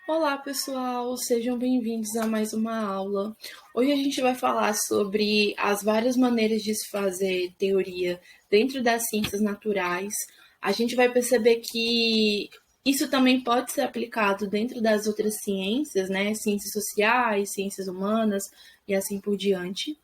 Olá, pessoal! Sejam bem-vindos a mais uma aula. Hoje a gente vai falar sobre as várias maneiras de se fazer teoria dentro das ciências naturais. A gente vai perceber que isso também pode ser aplicado dentro das outras ciências, né? Ciências sociais, ciências humanas e assim por diante.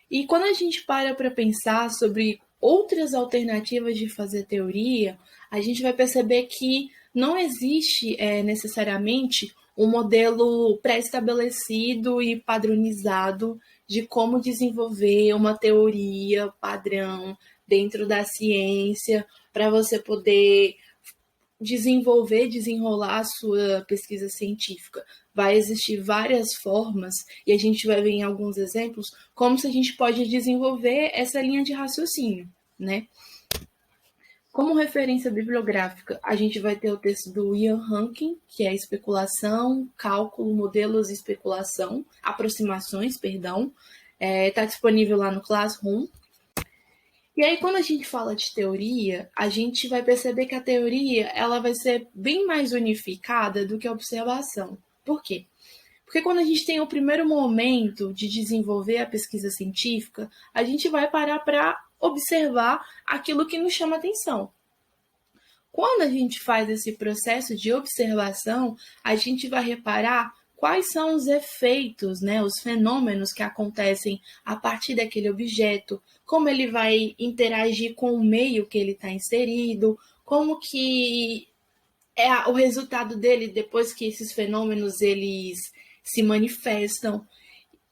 E quando a gente para pensar sobre outras alternativas de fazer teoria, a gente vai perceber que não existe necessariamente um modelo pré-estabelecido e padronizado de como desenvolver uma teoria padrão dentro da ciência para você poder desenrolar a sua pesquisa científica. Vai existir várias formas, e a gente vai ver em alguns exemplos, como se a gente pode desenvolver essa linha de raciocínio, né? Como referência bibliográfica, a gente vai ter o texto do Ian Hankin, que é especulação, cálculo, modelos e especulação, aproximações, perdão. Está disponível lá no Classroom. E aí, quando a gente fala de teoria, a gente vai perceber que a teoria ela vai ser bem mais unificada do que a observação. Por quê? Porque quando a gente tem o primeiro momento de desenvolver a pesquisa científica, a gente vai parar para observar aquilo que nos chama atenção. Quando a gente faz esse processo de observação, a gente vai reparar quais são os efeitos, né, os fenômenos que acontecem a partir daquele objeto, como ele vai interagir com o meio que ele está inserido, como que é o resultado dele depois que esses fenômenos eles se manifestam.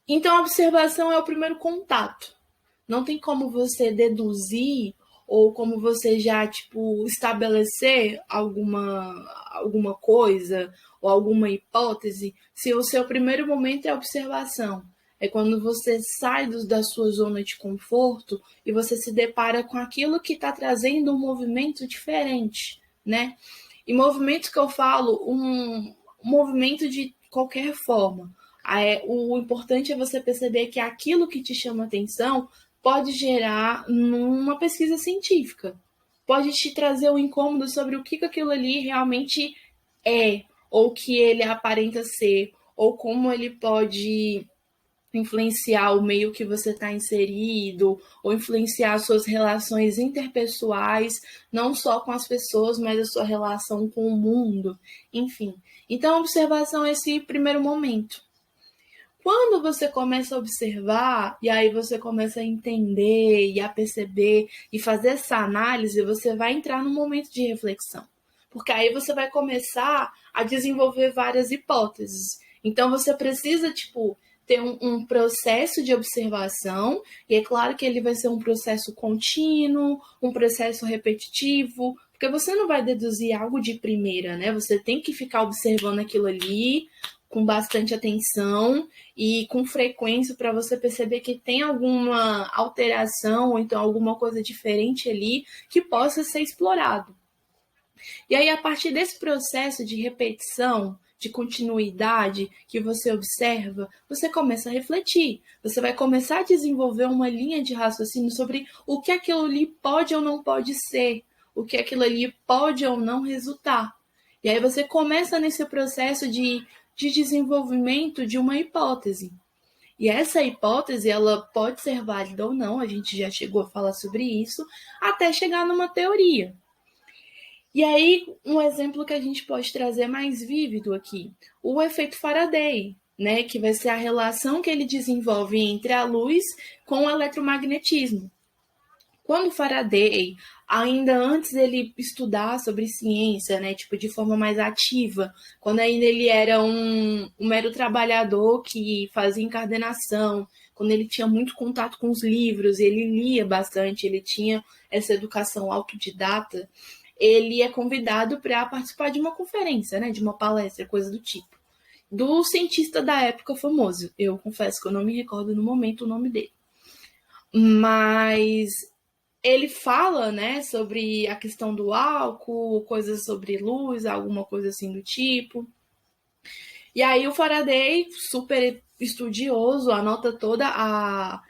Então, a observação é o primeiro contato. Não tem como você deduzir ou como você já, estabelecer alguma coisa ou alguma hipótese se o seu primeiro momento é a observação. É quando você sai da sua zona de conforto e você se depara com aquilo que está trazendo um movimento diferente, né? E movimento que eu falo, um movimento de qualquer forma. O importante é você perceber que aquilo que te chama atenção pode gerar numa pesquisa científica. Pode te trazer um incômodo sobre o que aquilo ali realmente é, ou que ele aparenta ser, ou como ele pode influenciar o meio que você está inserido, ou influenciar suas relações interpessoais, não só com as pessoas, mas a sua relação com o mundo, enfim. Então, a observação é esse primeiro momento. Quando você começa a observar, e aí você começa a entender e a perceber e fazer essa análise, você vai entrar num momento de reflexão. Porque aí você vai começar a desenvolver várias hipóteses. Então você precisa, ter um processo de observação, e é claro que ele vai ser um processo contínuo, um processo repetitivo, porque você não vai deduzir algo de primeira, né? Você tem que ficar observando aquilo ali com bastante atenção e com frequência para você perceber que tem alguma alteração ou então alguma coisa diferente ali que possa ser explorado. E aí, a partir desse processo de repetição, de continuidade que você observa, você começa a refletir. Você vai começar a desenvolver uma linha de raciocínio sobre o que aquilo ali pode ou não pode ser, o que aquilo ali pode ou não resultar. E aí você começa nesse processo de desenvolvimento de uma hipótese. E essa hipótese, ela pode ser válida ou não, a gente já chegou a falar sobre isso, até chegar numa teoria. E aí, um exemplo que a gente pode trazer mais vívido aqui, o efeito Faraday, né, que vai ser a relação que ele desenvolve entre a luz com o eletromagnetismo. Quando Faraday, ainda antes dele estudar sobre ciência, né, de forma mais ativa, quando ainda ele era um mero trabalhador que fazia encardenação, quando ele tinha muito contato com os livros, ele lia bastante, ele tinha essa educação autodidata, ele é convidado para participar de uma conferência, né, de uma palestra, coisa do tipo, do cientista da época famoso. Eu confesso que eu não me recordo no momento o nome dele. Mas ele fala, né, sobre a questão do álcool, coisas sobre luz, alguma coisa assim do tipo. E aí o Faraday, super estudioso, anota toda a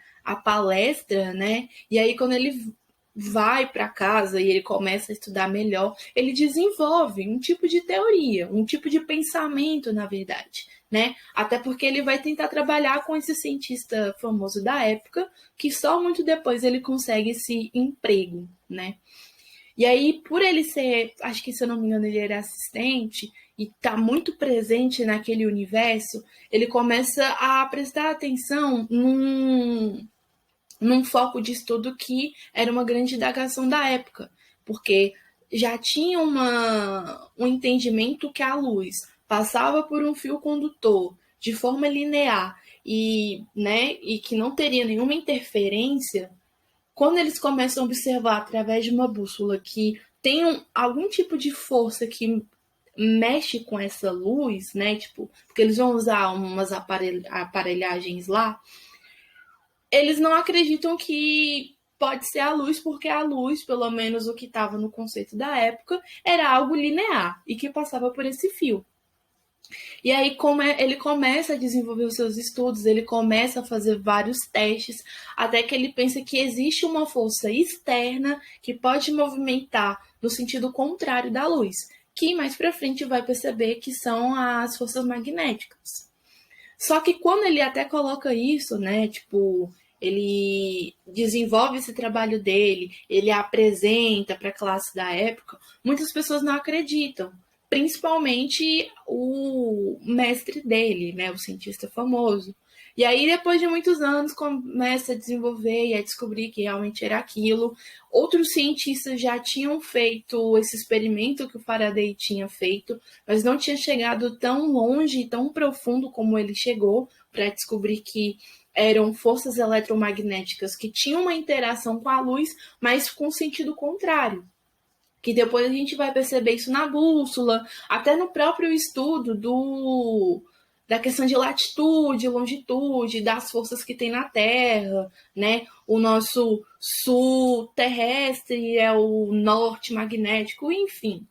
palestra, né? E aí quando ele vai para casa e ele começa a estudar melhor, ele desenvolve um tipo de teoria, um tipo de pensamento, na verdade, né? Até porque ele vai tentar trabalhar com esse cientista famoso da época, que só muito depois ele consegue esse emprego, né? E aí, por ele ser, acho que se eu não me engano, ele era assistente e tá muito presente naquele universo, ele começa a prestar atenção num foco de estudo que era uma grande indagação da época, porque já tinha um entendimento que a luz passava por um fio condutor de forma linear e que não teria nenhuma interferência. Quando eles começam a observar através de uma bússola que tem algum tipo de força que mexe com essa luz, né? Tipo, porque eles vão usar umas aparelhagens lá, eles não acreditam que pode ser a luz, porque a luz, pelo menos o que estava no conceito da época, era algo linear e que passava por esse fio. E aí ele começa a desenvolver os seus estudos, ele começa a fazer vários testes, até que ele pensa que existe uma força externa que pode movimentar no sentido contrário da luz, que mais para frente vai perceber que são as forças magnéticas. Só que quando ele até coloca isso, né, tipo, ele desenvolve esse trabalho dele, ele apresenta para a classe da época, muitas pessoas não acreditam, principalmente o mestre dele, né, o cientista famoso. E aí, depois de muitos anos, começa a desenvolver e a descobrir que realmente era aquilo. Outros cientistas já tinham feito esse experimento que o Faraday tinha feito, mas não tinha chegado tão longe e tão profundo como ele chegou para descobrir que eram forças eletromagnéticas que tinham uma interação com a luz, mas com sentido contrário. Que depois a gente vai perceber isso na bússola, até no próprio estudo da questão de latitude, longitude, das forças que tem na Terra, né? O nosso sul terrestre é o norte magnético, enfim.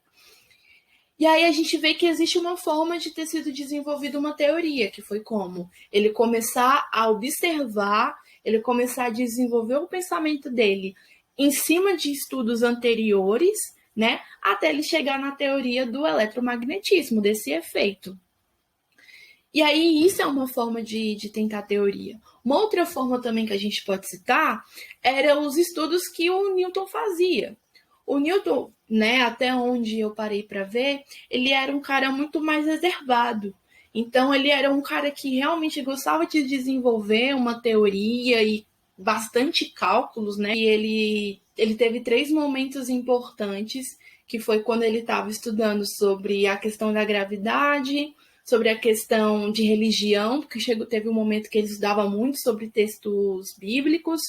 E aí a gente vê que existe uma forma de ter sido desenvolvida uma teoria, que foi como ele começar a observar, ele começar a desenvolver o pensamento dele em cima de estudos anteriores, né, até ele chegar na teoria do eletromagnetismo, desse efeito. E aí isso é uma forma de tentar teoria. Uma outra forma também que a gente pode citar eram os estudos que o Newton fazia. O Newton, né, até onde eu parei para ver, ele era um cara muito mais reservado. Então ele era um cara que realmente gostava de desenvolver uma teoria e bastante cálculos, né? E ele teve 3 momentos importantes, que foi quando ele estava estudando sobre a questão da gravidade, sobre a questão de religião, porque teve um momento que ele estudava muito sobre textos bíblicos,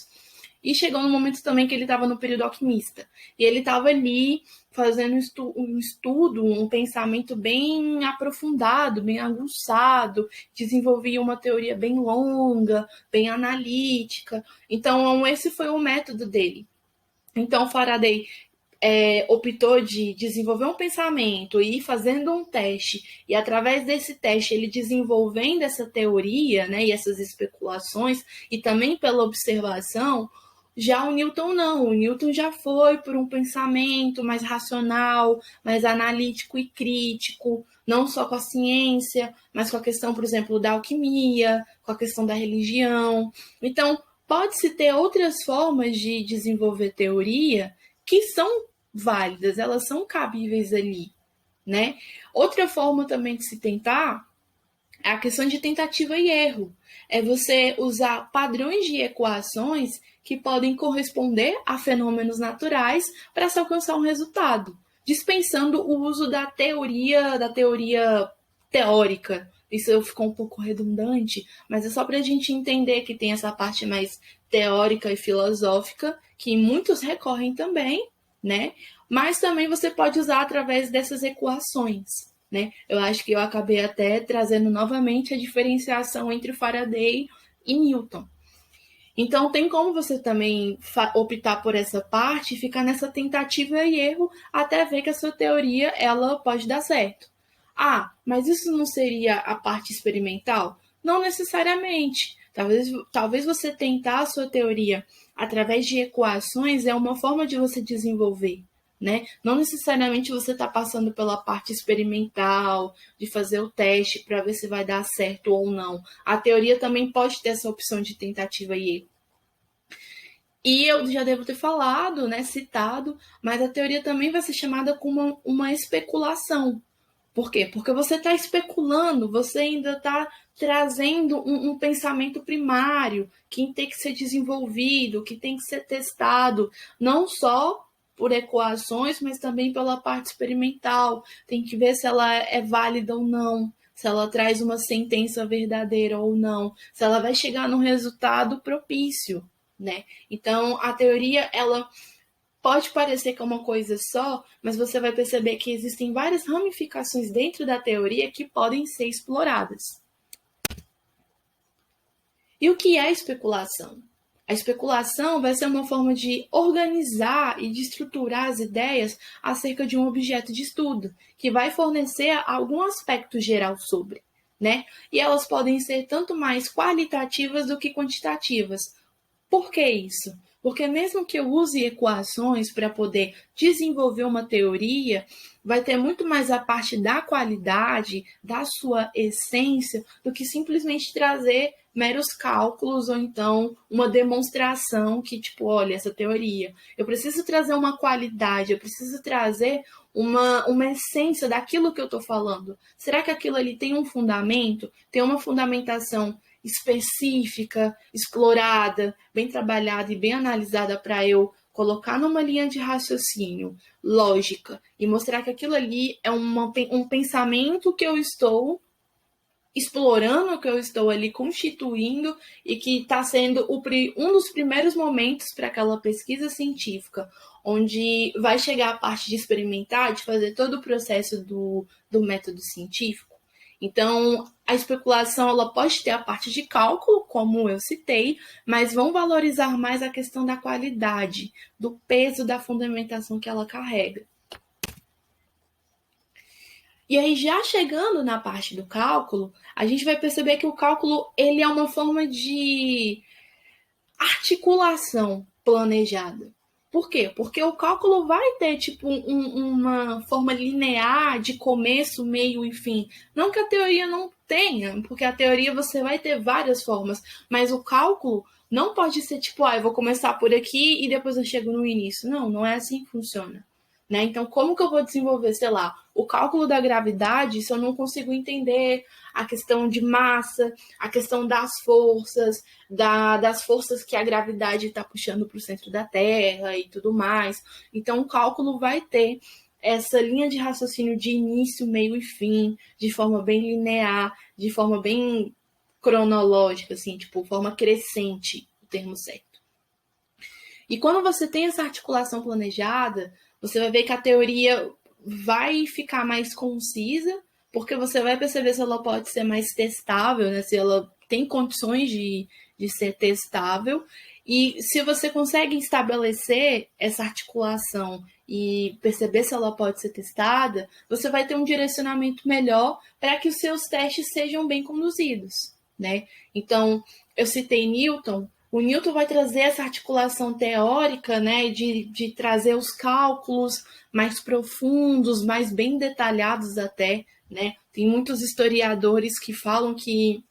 e chegou no momento também que ele estava no período alquimista. E ele estava ali fazendo um estudo, um pensamento bem aprofundado, bem aguçado, desenvolvia uma teoria bem longa, bem analítica. Então, esse foi o método dele. Então, Faraday optou de desenvolver um pensamento e ir fazendo um teste, e através desse teste ele desenvolvendo essa teoria, né, e essas especulações, e também pela observação. Já o Newton não, o Newton já foi por um pensamento mais racional, mais analítico e crítico, não só com a ciência, mas com a questão, por exemplo, da alquimia, com a questão da religião. Então, pode-se ter outras formas de desenvolver teoria que são válidas, elas são cabíveis ali, né? Outra forma também de se tentar é a questão de tentativa e erro. É você usar padrões de equações que podem corresponder a fenômenos naturais para se alcançar um resultado, dispensando o uso da teoria teórica. Isso ficou um pouco redundante, mas é só para a gente entender que tem essa parte mais teórica e filosófica, que muitos recorrem também, né? Mas também você pode usar através dessas equações, né? Eu acho que eu acabei até trazendo novamente a diferenciação entre Faraday e Newton. Então, tem como você também optar por essa parte e ficar nessa tentativa e erro até ver que a sua teoria ela pode dar certo. Ah, mas isso não seria a parte experimental? Não necessariamente. Talvez você tentar a sua teoria através de equações é uma forma de você desenvolver, né? Não necessariamente você está passando pela parte experimental, de fazer o teste para ver se vai dar certo ou não. A teoria também pode ter essa opção de tentativa e erro. E eu já devo ter falado, né, citado, mas a teoria também vai ser chamada como uma especulação. Por quê? Porque você está especulando, você ainda está trazendo um pensamento primário que tem que ser desenvolvido, que tem que ser testado, não só por equações, mas também pela parte experimental. Tem que ver se ela é válida ou não, se ela traz uma sentença verdadeira ou não, se ela vai chegar num resultado propício, né? Então, a teoria, ela pode parecer que é uma coisa só, mas você vai perceber que existem várias ramificações dentro da teoria que podem ser exploradas. E o que é especulação? A especulação vai ser uma forma de organizar e de estruturar as ideias acerca de um objeto de estudo, que vai fornecer algum aspecto geral sobre, né? E elas podem ser tanto mais qualitativas do que quantitativas. Por que isso? Porque mesmo que eu use equações para poder desenvolver uma teoria, vai ter muito mais a parte da qualidade, da sua essência, do que simplesmente trazer meros cálculos ou então uma demonstração que, tipo, olha, essa teoria. Eu preciso trazer uma qualidade, eu preciso trazer uma essência daquilo que eu estou falando. Será que aquilo ali tem um fundamento? Tem uma fundamentação específica, explorada, bem trabalhada e bem analisada para eu colocar numa linha de raciocínio lógica e mostrar que aquilo ali é um pensamento que eu estou explorando, que eu estou ali constituindo e que está sendo um dos primeiros momentos para aquela pesquisa científica, onde vai chegar a parte de experimentar, de fazer todo o processo do método científico. Então, a especulação ela pode ter a parte de cálculo, como eu citei, mas vão valorizar mais a questão da qualidade, do peso da fundamentação que ela carrega. E aí, já chegando na parte do cálculo, a gente vai perceber que o cálculo ele é uma forma de articulação planejada. Por quê? Porque o cálculo vai ter tipo uma forma linear de começo, meio e fim. Não que a teoria não tenha, porque a teoria você vai ter várias formas, mas o cálculo não pode ser tipo, eu vou começar por aqui e depois eu chego no início. Não, não é assim que funciona. Né? Então, como que eu vou desenvolver, sei lá, o cálculo da gravidade se eu não consigo entender a questão de massa, a questão das forças, das forças que a gravidade está puxando para o centro da Terra e tudo mais. Então, o cálculo vai ter essa linha de raciocínio de início, meio e fim, de forma bem linear, de forma bem cronológica, assim, tipo, forma crescente, o termo certo. E quando você tem essa articulação planejada, você vai ver que a teoria vai ficar mais concisa, porque você vai perceber se ela pode ser mais testável, né? Se ela tem condições de ser testável. E se você consegue estabelecer essa articulação e perceber se ela pode ser testada, você vai ter um direcionamento melhor para que os seus testes sejam bem conduzidos, né? Então, eu citei Newton. O Newton vai trazer essa articulação teórica, né, de trazer os cálculos mais profundos, mais bem detalhados até, né? Tem muitos historiadores que falam que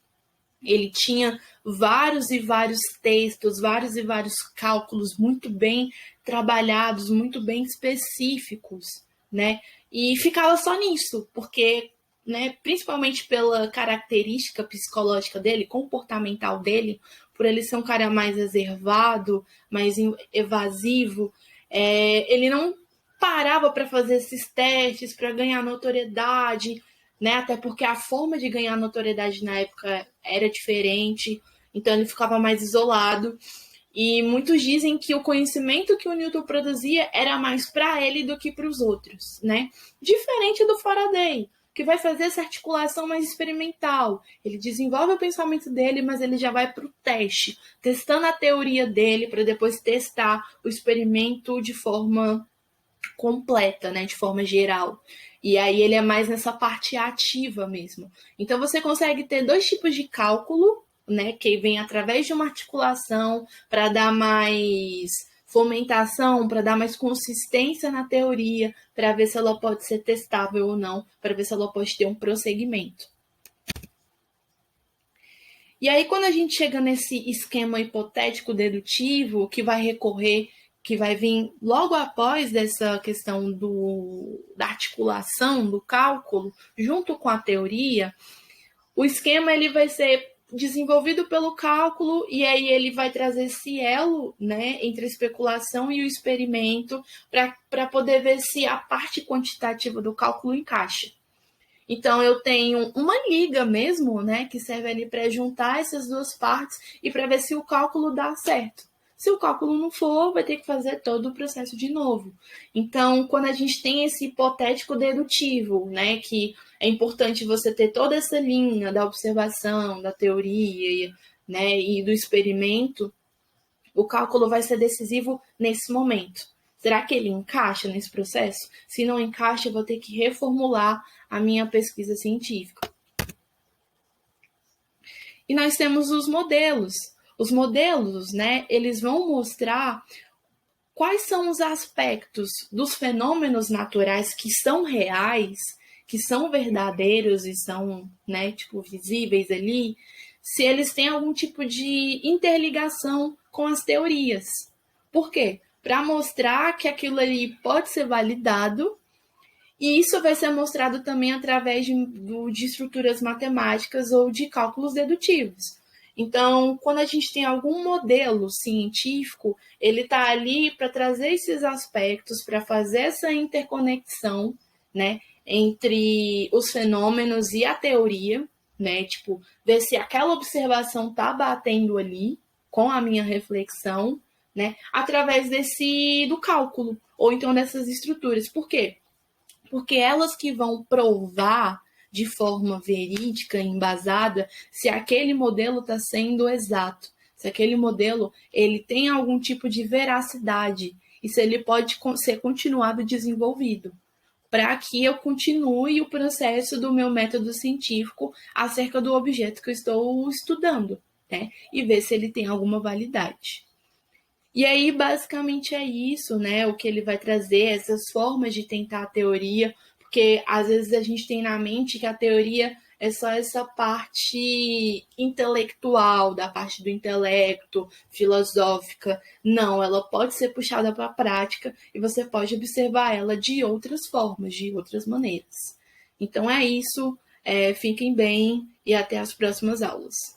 ele tinha vários e vários textos, vários e vários cálculos muito bem trabalhados, muito bem específicos, né? E ficava só nisso, porque, né, principalmente pela característica psicológica dele, comportamental dele, por ele ser um cara mais reservado, mais evasivo, ele não parava para fazer esses testes, para ganhar notoriedade, né? Até porque a forma de ganhar notoriedade na época era diferente, então ele ficava mais isolado. E muitos dizem que o conhecimento que o Newton produzia era mais para ele do que para os outros, né? Diferente do Faraday. que vai fazer essa articulação mais experimental. Ele desenvolve o pensamento dele, mas ele já vai para o teste, testando a teoria dele para depois testar o experimento de forma completa, né, de forma geral. E aí ele é mais nessa parte ativa mesmo. Então você consegue ter dois tipos de cálculo, né, que vem através de uma articulação para dar mais fomentação, para dar mais consistência na teoria, para ver se ela pode ser testável ou não, para ver se ela pode ter um prosseguimento. E aí, quando a gente chega nesse esquema hipotético dedutivo, que vai recorrer, que vai vir logo após dessa questão da articulação, do cálculo, junto com a teoria, o esquema ele vai ser desenvolvido pelo cálculo e aí ele vai trazer esse elo, né, entre a especulação e o experimento para poder ver se a parte quantitativa do cálculo encaixa. Então, eu tenho uma liga mesmo, né, que serve ali para juntar essas duas partes e para ver se o cálculo dá certo. Se o cálculo não for, vai ter que fazer todo o processo de novo. Então, quando a gente tem esse hipotético dedutivo, né, que é importante você ter toda essa linha da observação, da teoria, né, e do experimento, o cálculo vai ser decisivo nesse momento. Será que ele encaixa nesse processo? Se não encaixa, eu vou ter que reformular a minha pesquisa científica. E nós temos os modelos. Os modelos, né, eles vão mostrar quais são os aspectos dos fenômenos naturais que são reais, que são verdadeiros e são, né, tipo, visíveis ali, se eles têm algum tipo de interligação com as teorias. Por quê? Para mostrar que aquilo ali pode ser validado, e isso vai ser mostrado também através de estruturas matemáticas ou de cálculos dedutivos. Então, quando a gente tem algum modelo científico, ele está ali para trazer esses aspectos, para fazer essa interconexão, né, entre os fenômenos e a teoria, né, tipo, ver se aquela observação está batendo ali com a minha reflexão, né, através do cálculo, ou então dessas estruturas. Por quê? Porque elas que vão provar de forma verídica, embasada, se aquele modelo está sendo exato, se aquele modelo ele tem algum tipo de veracidade e se ele pode ser continuado desenvolvido, para que eu continue o processo do meu método científico acerca do objeto que eu estou estudando, né? E ver se ele tem alguma validade. E aí, basicamente, é isso, né? O que ele vai trazer, essas formas de tentar a teoria, porque às vezes a gente tem na mente que a teoria é só essa parte intelectual, da parte do intelecto, filosófica. Não, ela pode ser puxada para a prática e você pode observar ela de outras formas, de outras maneiras. Então é isso, fiquem bem e até as próximas aulas.